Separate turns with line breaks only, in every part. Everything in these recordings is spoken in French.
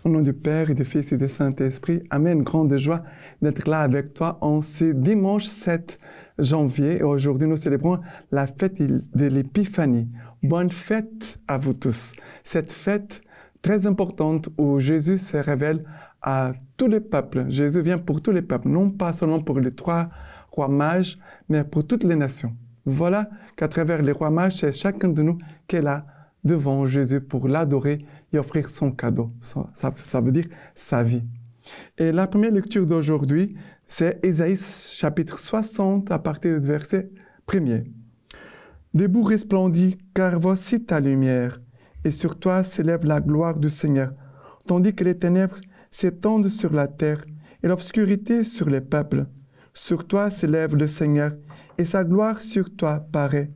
Au nom du Père et du Fils et du Saint-Esprit, Amen. Grande joie d'être là avec toi en ce dimanche 7 janvier. Et aujourd'hui, nous célébrons la fête de l'Épiphanie. Bonne fête à vous tous. Cette fête très importante où Jésus se révèle à tous les peuples. Jésus vient pour tous les peuples, non pas seulement pour les 3 rois mages, mais pour toutes les nations. Voilà qu'à travers les rois mages, c'est chacun de nous qui est là devant Jésus pour l'adorer et offrir son cadeau. Ça veut dire sa vie. Et la première lecture d'aujourd'hui, c'est Ésaïe chapitre 60 à partir du verset 1er. Debout resplendis, car voici ta lumière, et sur toi s'élève la gloire du Seigneur, tandis que les ténèbres s'étendent sur la terre et l'obscurité sur les peuples. Sur toi s'élève le Seigneur, et sa gloire sur toi paraît.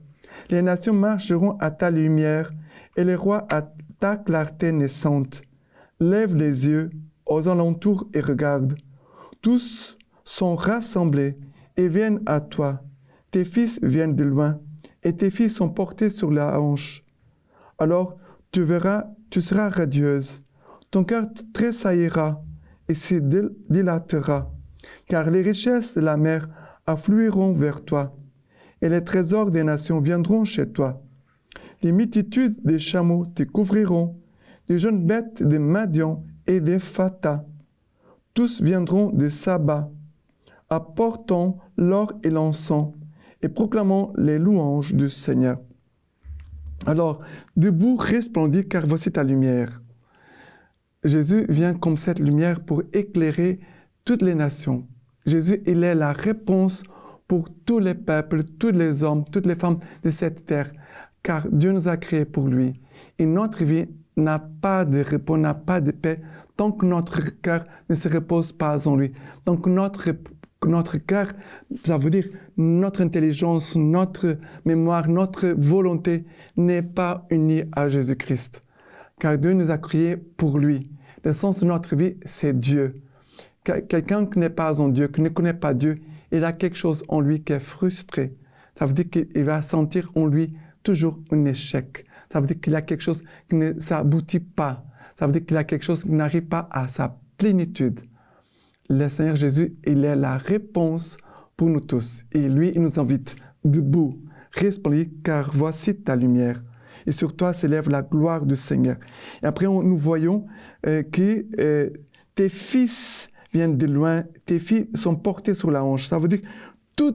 Les nations marcheront à ta lumière, et les rois à ta clarté naissante. Lève les yeux aux alentours et regarde. Tous sont rassemblés et viennent à toi. Tes fils viennent de loin, et tes filles sont portées sur la hanche. Alors tu verras, tu seras radieuse. Ton cœur tressaillira et se dilatera, car les richesses de la mer afflueront vers toi, et les trésors des nations viendront chez toi. Les multitudes des chameaux te couvriront, des jeunes bêtes de Madian et des Phata. Tous viendront de Saba, apportant l'or et l'encens, et proclamant les louanges du Seigneur. Alors, debout, resplendis, car voici ta lumière. Jésus vient comme cette lumière pour éclairer toutes les nations. Jésus, il est la réponse pour tous les peuples, tous les hommes, toutes les femmes de cette terre, car Dieu nous a créés pour lui. Et notre vie n'a pas de repos, n'a pas de paix, tant que notre cœur ne se repose pas en lui. Donc notre cœur, ça veut dire notre intelligence, notre mémoire, notre volonté n'est pas unie à Jésus-Christ. Car Dieu nous a créés pour lui. Le sens de notre vie, c'est Dieu. Quelqu'un qui n'est pas en Dieu, qui ne connaît pas Dieu, il a quelque chose en lui qui est frustré. Ça veut dire qu'il va sentir en lui toujours un échec. Ça veut dire qu'il a quelque chose qui ne s'aboutit pas. Ça veut dire qu'il a quelque chose qui n'arrive pas à sa plénitude. Le Seigneur Jésus, il est la réponse pour nous tous. Et lui, il nous invite debout, resplendis, car voici ta lumière. Et sur toi s'élève la gloire du Seigneur. Et après, nous voyons que tes fils viennent de loin, tes filles sont portées sur la hanche. Ça veut dire que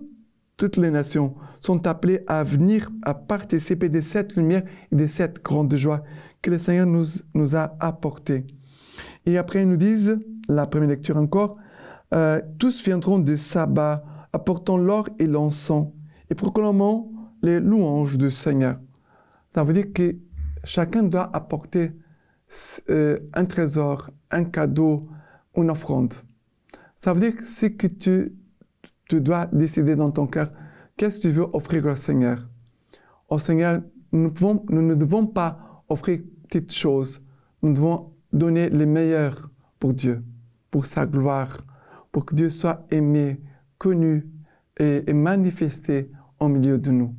toutes les nations sont appelées à venir, à participer de cette lumière et de cette grande joie que le Seigneur nous a apportée. Et après, ils nous disent, la première lecture encore, tous viendront de Saba, apportant l'or et l'encens, et proclamant les louanges du Seigneur. Ça veut dire que chacun doit apporter un trésor, un cadeau, une offrande. Ça veut dire que c'est que tu dois décider dans ton cœur qu'est-ce que tu veux offrir au Seigneur. Au Seigneur, nous ne devons pas offrir petites choses. Nous devons donner le meilleur pour Dieu, pour sa gloire, pour que Dieu soit aimé, connu et manifesté au milieu de nous.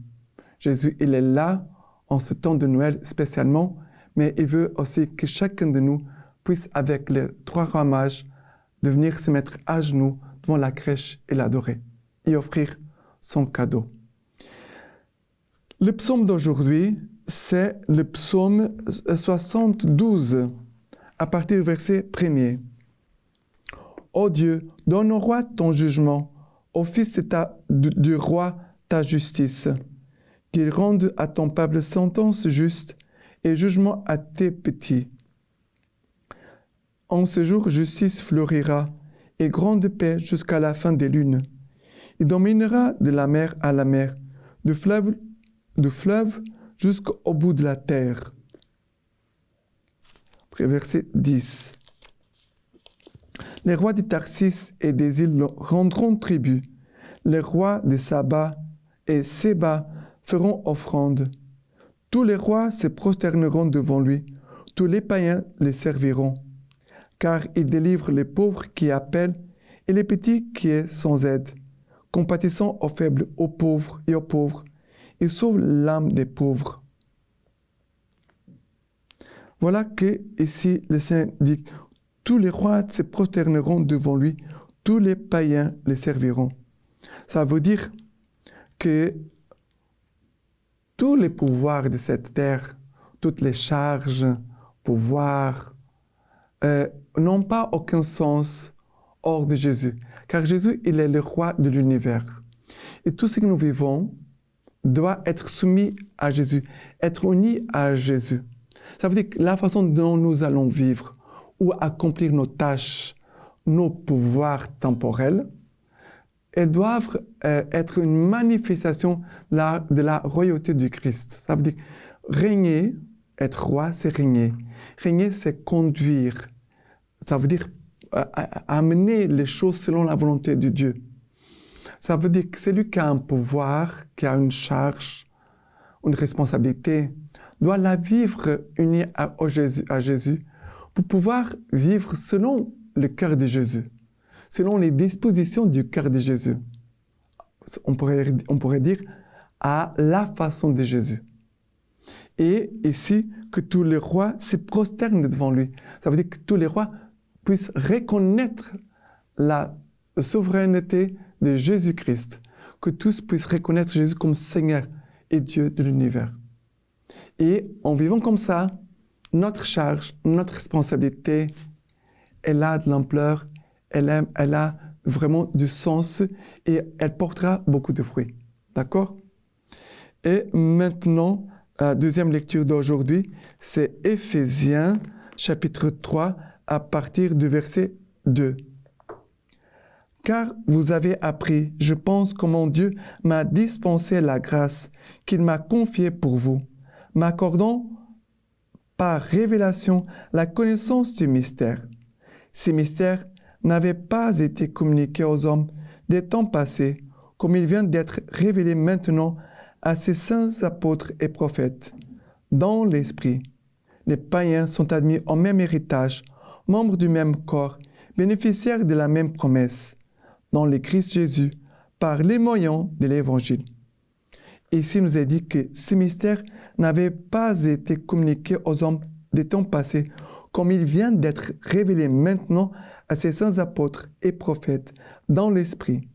Jésus, il est là en ce temps de Noël spécialement, mais il veut aussi que chacun de nous puisse, avec les 3 rois mages, de venir se mettre à genoux devant la crèche et l'adorer et offrir son cadeau. Le psaume d'aujourd'hui, c'est le psaume 72, à partir du verset 1er. Ô Dieu, donne au roi ton jugement, au fils du roi ta justice, qu'il rende à ton peuple sentence juste et jugement à tes petits. En ce jour, justice fleurira et grande paix jusqu'à la fin des lunes. Il dominera de la mer à la mer, du fleuve jusqu'au bout de la terre. Après, verset 10. Les rois de Tarsis et des îles rendront tribut. Les rois de Saba et Séba feront offrande. Tous les rois se prosterneront devant lui. Tous les païens les serviront. Car il délivre les pauvres qui appellent et les petits qui sont sans aide. Compatissant aux faibles, aux pauvres et aux pauvres. Il sauve l'âme des pauvres. Voilà que ici le Seigneur dit Tous les rois se prosterneront devant lui, tous les païens les serviront. Ça veut dire que tous les pouvoirs de cette terre, toutes les charges, pouvoirs, n'ont pas aucun sens hors de Jésus. Car Jésus, il est le roi de l'univers. Et tout ce que nous vivons doit être soumis à Jésus, être uni à Jésus. Ça veut dire que la façon dont nous allons vivre ou accomplir nos tâches, nos pouvoirs temporels, elles doivent être une manifestation de la royauté du Christ. Ça veut dire régner, être roi, c'est régner. Régner, c'est conduire. Ça veut dire amener les choses selon la volonté de Dieu. Ça veut dire que celui qui a un pouvoir, qui a une charge, une responsabilité, doit la vivre unie à Jésus pour pouvoir vivre selon le cœur de Jésus, selon les dispositions du cœur de Jésus. On pourrait dire à la façon de Jésus. Et ici, que tous les rois se prosternent devant lui. Ça veut dire que tous les rois puissent reconnaître la souveraineté de Jésus-Christ, que tous puissent reconnaître Jésus comme Seigneur et Dieu de l'univers. Et en vivant comme ça, notre charge, notre responsabilité, elle a de l'ampleur, elle a vraiment du sens et elle portera beaucoup de fruits. D'accord? Et maintenant, la deuxième lecture d'aujourd'hui, c'est Éphésiens, chapitre 3, à partir du verset 2. Car vous avez appris, je pense, comment Dieu m'a dispensé la grâce qu'il m'a confiée pour vous, m'accordant par révélation la connaissance du mystère. Ces mystères n'avaient pas été communiqués aux hommes des temps passés, comme il vient d'être révélé maintenant à ses saints apôtres et prophètes. Dans l'esprit, les païens sont admis au même héritage, membres du même corps, bénéficiaires de la même promesse, dans le Christ Jésus, par les moyens de l'Évangile. Ici, nous est dit que ces mystères n'avaient pas été communiqués aux hommes des temps passés, comme il vient d'être révélé maintenant à ses saints apôtres et prophètes, dans l'esprit.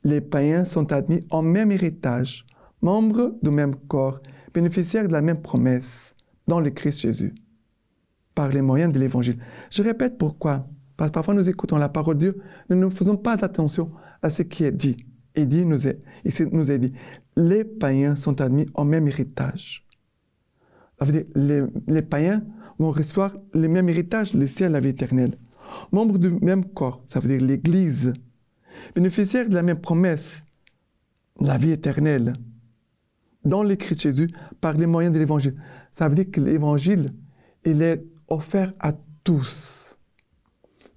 Les païens sont admis au même héritage, membres du même corps, bénéficiaires de la même promesse, dans le Christ Jésus, par les moyens de l'Évangile. Je répète pourquoi. Parce que parfois nous écoutons la parole de Dieu, nous ne faisons pas attention à ce qui est dit. Et nous est dit, les païens sont admis au même héritage. Ça veut dire, les païens vont recevoir le même héritage, le ciel, la vie éternelle. Membres du même corps, ça veut dire l'Église. Bénéficiaires de la même promesse, la vie éternelle. Dans le Christ Jésus, par les moyens de l'Évangile. Ça veut dire que l'Évangile, il est offert à tous.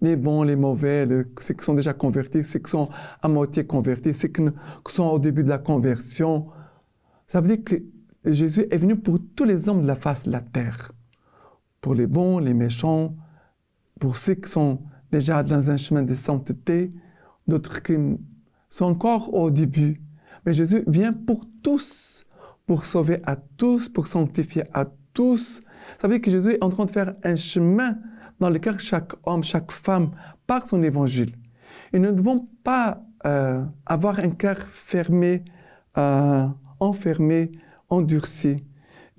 Les bons, les mauvais, ceux qui sont déjà convertis, ceux qui sont à moitié convertis, ceux qui sont au début de la conversion. Ça veut dire que Jésus est venu pour tous les hommes de la face de la terre. Pour les bons, les méchants, pour ceux qui sont déjà dans un chemin de sainteté, d'autres qui sont encore au début. Mais Jésus vient pour tous, pour sauver à tous, pour sanctifier à tous. Ça veut dire que Jésus est en train de faire un chemin dans lequel chaque homme, chaque femme, par son évangile. Et nous ne devons pas avoir un cœur fermé, enfermé, endurci.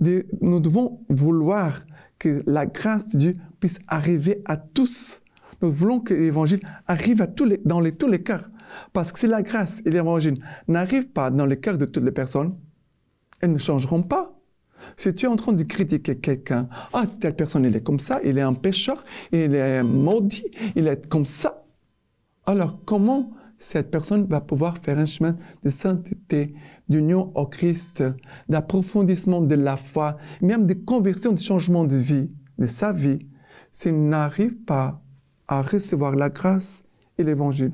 Nous devons vouloir que la grâce de Dieu puisse arriver à tous. Nous voulons que l'évangile arrive à tous les cœurs. Parce que si la grâce et l'évangile n'arrivent pas dans le cœur de toutes les personnes, elles ne changeront pas. Si tu es en train de critiquer quelqu'un, telle personne, il est comme ça, il est un pécheur, il est maudit, il est comme ça. Alors, comment cette personne va pouvoir faire un chemin de sainteté, d'union au Christ, d'approfondissement de la foi, même de conversion, de changement de vie, de sa vie, s'il n'arrive pas à recevoir la grâce et l'évangile?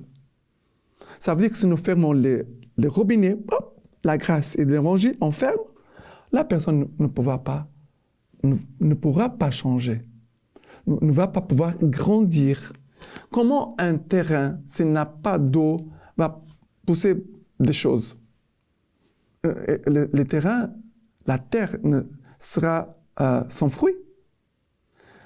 Ça veut dire que si nous fermons les robinets, la grâce et l'évangile, on ferme, la personne ne pourra pas changer, ne va pas pouvoir grandir. Comment un terrain, s'il n'a pas d'eau, va pousser des choses? Le terrain, la terre sera sans fruit.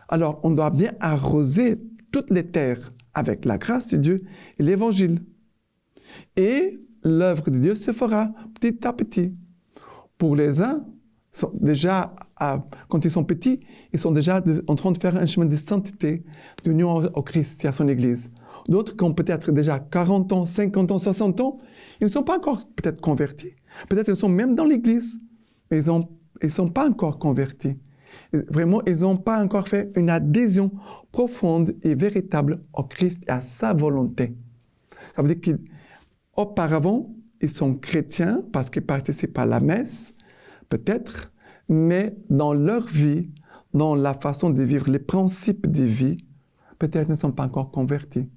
Alors, on doit bien arroser toutes les terres avec la grâce de Dieu et l'Évangile. Et l'œuvre de Dieu se fera petit à petit. Pour les uns, quand ils sont petits, ils sont déjà en train de faire un chemin de sainteté, d'union au Christ et à son Église. D'autres qui ont peut-être déjà 40 ans, 50 ans, 60 ans, ils ne sont pas encore peut-être convertis. Peut-être qu'ils sont même dans l'Église, mais ils ne sont pas encore convertis. Vraiment, ils n'ont pas encore fait une adhésion profonde et véritable au Christ et à sa volonté. Ça veut dire qu'auparavant, ils sont chrétiens parce qu'ils participent à la messe, peut-être, mais dans leur vie, dans la façon de vivre, les principes de vie, peut-être ne sont pas encore convertis.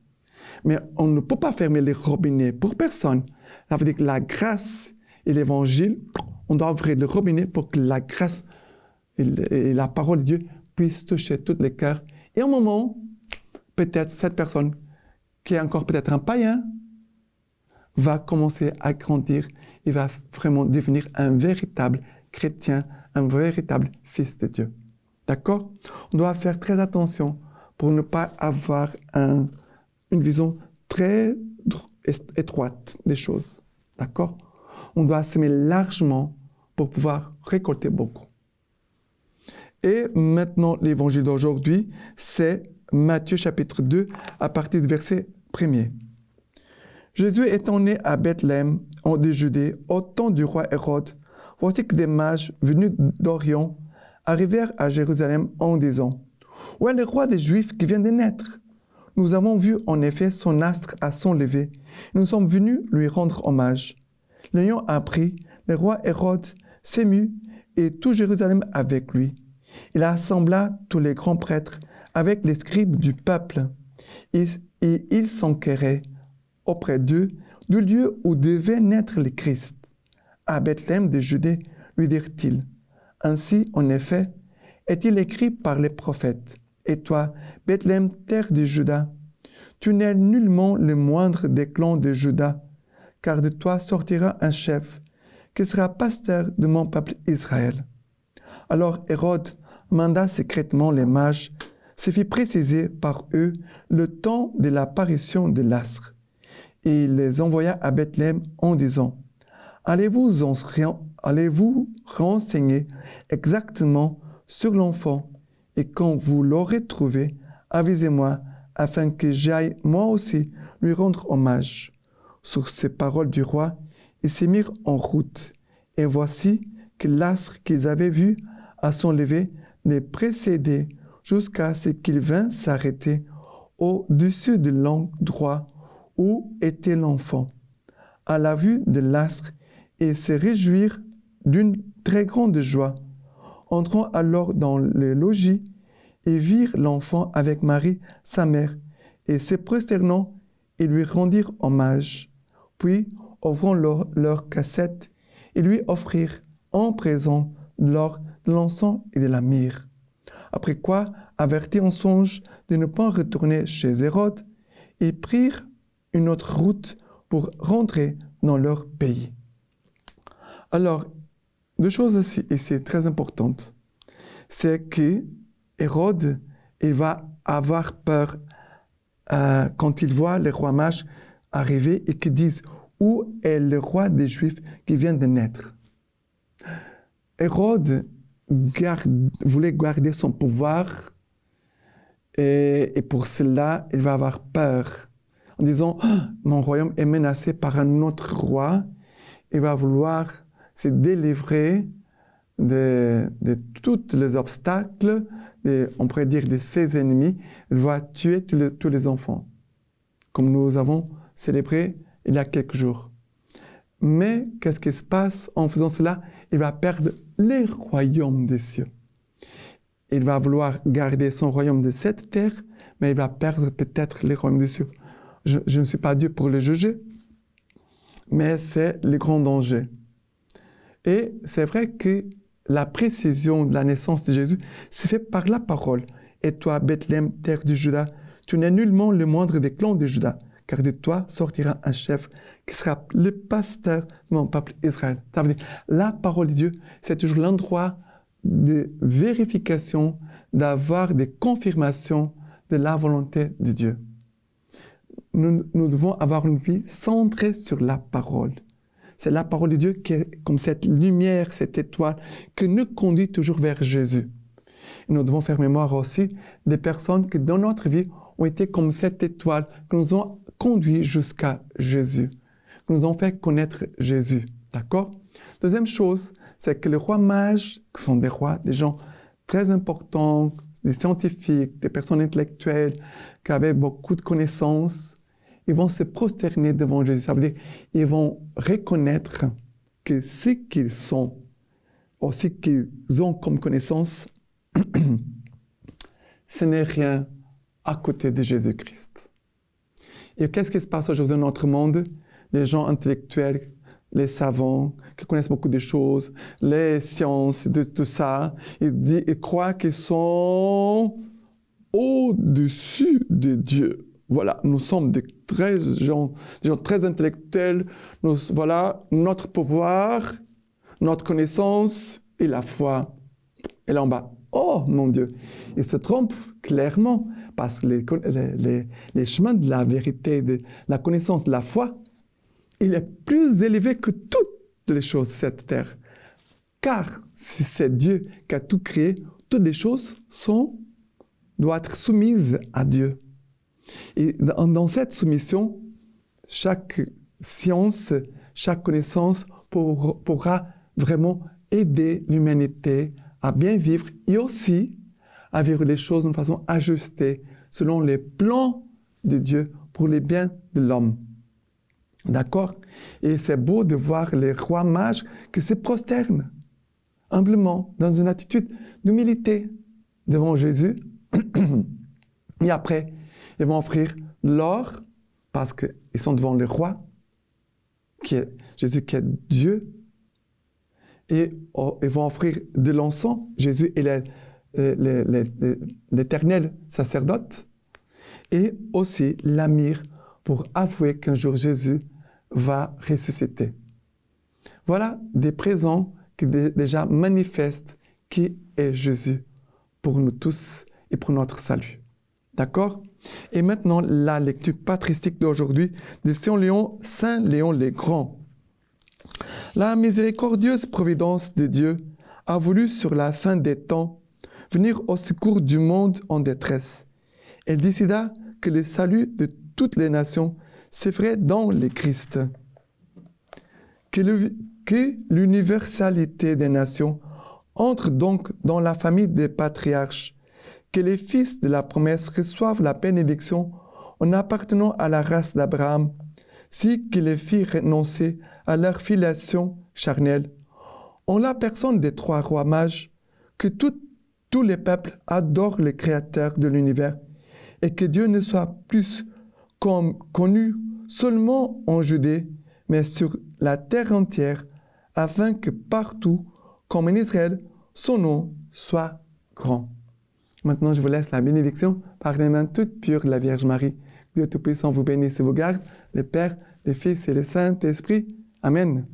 Mais on ne peut pas fermer les robinets pour personne. Ça veut dire que la grâce et l'Évangile, on doit ouvrir le robinet pour que la grâce et la parole de Dieu puissent toucher tous les cœurs. Et à un moment, peut-être cette personne, qui est encore peut-être un païen, va commencer à grandir et va vraiment devenir un véritable chrétien, un véritable fils de Dieu. D'accord? On doit faire très attention pour ne pas avoir une vision très étroite des choses. D'accord? On doit s'aimer largement pour pouvoir récolter beaucoup. Et maintenant, l'évangile d'aujourd'hui, c'est Matthieu chapitre 2, à partir du verset 1er. Jésus étant né à Bethléem, de Judée, au temps du roi Hérode, voici que des mages venus d'Orient arrivèrent à Jérusalem en disant « Où est le roi des Juifs qui vient de naître? Nous avons vu en effet son astre à son lever, et nous sommes venus lui rendre hommage. » L'ayant appris, le roi Hérode s'émut et tout Jérusalem avec lui. Il assembla tous les grands prêtres avec les scribes du peuple, et il s'enquérait auprès d'eux du lieu où devait naître le Christ. À Bethléem de Judée, lui dirent-ils. Ainsi, en effet, est-il écrit par les prophètes. Et toi, Bethléem, terre de Juda, tu n'es nullement le moindre des clans de Juda, car de toi sortira un chef qui sera pasteur de mon peuple Israël. Alors Hérode manda secrètement les mages, se fit préciser par eux le temps de l'apparition de l'astre. Et il les envoya à Bethléem en disant, allez-vous renseigner exactement sur l'enfant, et quand vous l'aurez trouvé, avisez-moi, afin que j'aille moi aussi lui rendre hommage. Sur ces paroles du roi, ils se mirent en route, et voici que l'astre qu'ils avaient vu à son lever les précédait jusqu'à ce qu'il vint s'arrêter au-dessus de l'endroit où était l'enfant. À la vue de l'astre, ils se réjouirent d'une très grande joie. Entrant alors dans le logis, ils virent l'enfant avec Marie, sa mère, et se prosternant, ils lui rendirent hommage. Puis, ouvrant leur cassette, ils lui offrirent en présent de l'or, de l'encens et de la myrrhe. Après quoi, avertis en songe de ne pas retourner chez Hérode, ils prirent une autre route pour rentrer dans leur pays. Alors, deux choses ici très importantes. C'est que Hérode, il va avoir peur quand il voit les rois mages arriver et qu'ils disent « Où est le roi des Juifs qui vient de naître ?» Hérode voulait garder son pouvoir et pour cela, il va avoir peur en disant oh, « Mon royaume est menacé par un autre roi. » Il va vouloir se délivrer de tous les obstacles, on pourrait dire de ses ennemis. Il va tuer tous les enfants, comme nous avons célébré il y a quelques jours. Mais qu'est-ce qui se passe en faisant cela? Il va perdre les royaumes des cieux. Il va vouloir garder son royaume de cette terre, mais il va perdre peut-être les royaumes des cieux. Je ne suis pas Dieu pour le juger, mais c'est le grand danger. Et c'est vrai que la précision de la naissance de Jésus s'est faite par la parole. Et toi, Bethléem, terre de Juda, tu n'es nullement le moindre des clans de Juda, car de toi sortira un chef qui sera le pasteur de mon peuple Israël. Ça veut dire, la parole de Dieu, c'est toujours l'endroit de vérification, d'avoir des confirmations de la volonté de Dieu. Nous devons avoir une vie centrée sur la parole. C'est la parole de Dieu qui est comme cette lumière, cette étoile, qui nous conduit toujours vers Jésus. Et nous devons faire mémoire aussi des personnes qui, dans notre vie, ont été comme cette étoile, qui nous ont conduits jusqu'à Jésus, qui nous ont fait connaître Jésus. D'accord? Deuxième chose, c'est que les rois mages, qui sont des rois, des gens très importants, des scientifiques, des personnes intellectuelles, qui avaient beaucoup de connaissances, ils vont se prosterner devant Jésus. Ça veut dire qu'ils vont reconnaître que ce qu'ils sont, ou ce qu'ils ont comme connaissance, ce n'est rien à côté de Jésus-Christ. Et qu'est-ce qui se passe aujourd'hui dans notre monde? Les gens intellectuels, les savants, qui connaissent beaucoup de choses, les sciences, de tout ça, ils croient qu'ils sont au-dessus de Dieu. Voilà, nous sommes des gens très intellectuels. Voilà, notre pouvoir, notre connaissance et la foi. Et là en bas, oh mon Dieu, ils se trompent clairement parce que les chemins de la vérité, de la connaissance, de la foi, il est plus élevé que toutes les choses de cette terre. Car si c'est Dieu qui a tout créé, toutes les choses doivent être soumises à Dieu. Et dans cette soumission, chaque science, chaque connaissance pourra vraiment aider l'humanité à bien vivre et aussi à vivre les choses d'une façon ajustée selon les plans de Dieu pour le bien de l'homme. D'accord? Et c'est beau de voir les rois mages qui se prosternent humblement dans une attitude d'humilité devant Jésus. Et après, ils vont offrir l'or parce qu'ils sont devant le roi, Jésus qui est Dieu. Et ils vont offrir de l'encens. Jésus est l'éternel sacerdote. Et aussi la myrrhe pour avouer qu'un jour Jésus va ressusciter. Voilà des présents qui déjà manifestent qui est Jésus pour nous tous et pour notre salut. D'accord? Et maintenant, la lecture patristique d'aujourd'hui de Saint Léon le Grand. La miséricordieuse providence de Dieu a voulu sur la fin des temps venir au secours du monde en détresse. Elle décida que le salut de toutes les nations se ferait dans le Christ. Que l'universalité des nations entre donc dans la famille des patriarches, que les fils de la promesse reçoivent la bénédiction en appartenant à la race d'Abraham, si qu'il les fit renoncer à leur filiation charnelle. En la personne des trois rois mages, que tous les peuples adorent le Créateur de l'univers et que Dieu ne soit plus connu seulement en Judée, mais sur la terre entière, afin que partout, comme en Israël, son nom soit grand. Maintenant, je vous laisse la bénédiction par les mains toutes pures de la Vierge Marie. Dieu Tout-Puissant vous bénisse et vous garde, le Père, le Fils et le Saint-Esprit. Amen.